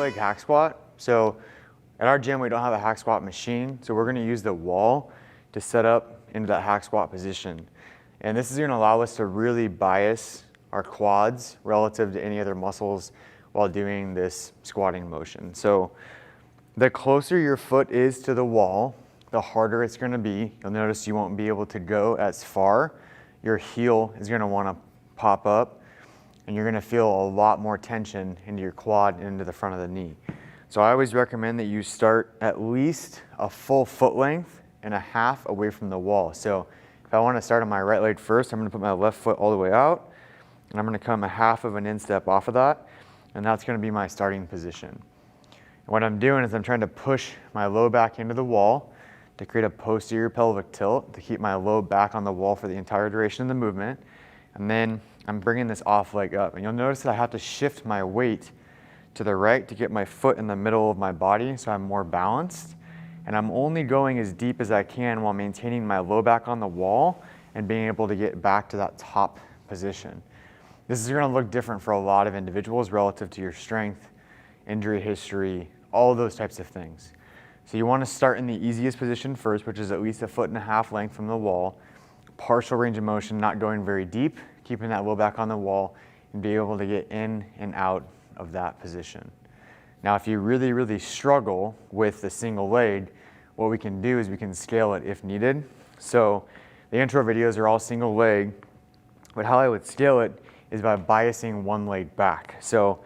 leg hack squat. So at our gym, we don't have a hack squat machine, so we're gonna use the wall to set up into that hack squat position. And this is gonna allow us to really bias our quads relative to any other muscles while doing this squatting motion. So the closer your foot is to the wall, the harder it's gonna be. You'll notice you won't be able to go as far. Your heel is gonna wanna pop up, and you're gonna feel a lot more tension into your quad and into the front of the knee. So I always recommend that you start at least a full foot length and a half away from the wall. So if I wanna start on my right leg first, I'm gonna put my left foot all the way out, and I'm gonna come a half of an instep off of that, and that's gonna be my starting position. And what I'm doing is I'm trying to push my low back into the wall to create a posterior pelvic tilt to keep my low back on the wall for the entire duration of the movement. And then I'm bringing this off leg up. And you'll notice that I have to shift my weight to the right to get my foot in the middle of my body so I'm more balanced. And I'm only going as deep as I can while maintaining my low back on the wall and being able to get back to that top position. This is gonna look different for a lot of individuals relative to your strength, injury history, all of those types of things. So you wanna start in the easiest position first, which is at least a foot and a half length from the wall. Partial range of motion, not going very deep, keeping that low back on the wall, and be able to get in and out of that position. Now, if you really, really struggle with the single leg, what we can do is we can scale it if needed. So the intro videos are all single leg, but how I would scale it is by biasing one leg back. So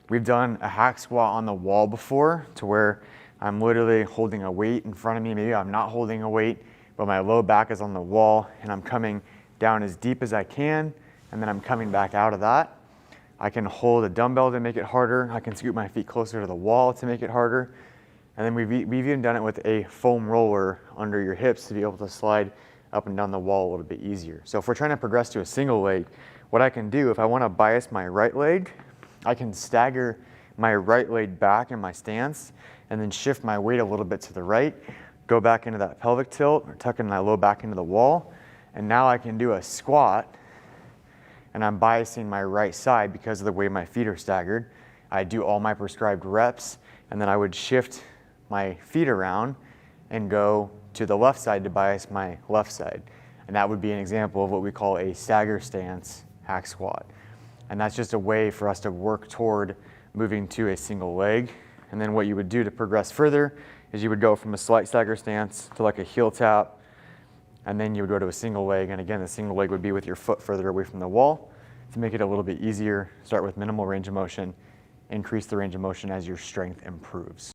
we've done a hack squat on the wall before to where I'm literally holding a weight in front of me. Maybe I'm not holding a weight, but my low back is on the wall and I'm coming down as deep as I can, and then I'm coming back out of that. I can hold a dumbbell to make it harder. I can scoot my feet closer to the wall to make it harder. And then we've even done it with a foam roller under your hips to be able to slide up and down the wall a little bit easier. So if we're trying to progress to a single leg, what I can do, if I want to bias my right leg, I can stagger my right leg back in my stance and then shift my weight a little bit to the right, go back into that pelvic tilt or tucking my low back into the wall. And now I can do a squat, and I'm biasing my right side because of the way my feet are staggered. I do all my prescribed reps, and then I would shift my feet around and go to the left side to bias my left side. And that would be an example of what we call a stagger stance hack squat. And that's just a way for us to work toward moving to a single leg. And then what you would do to progress further is you would go from a slight stagger stance to like a heel tap, and then you would go to a single leg. And again, the single leg would be with your foot further away from the wall. To make it a little bit easier, start with minimal range of motion, increase the range of motion as your strength improves.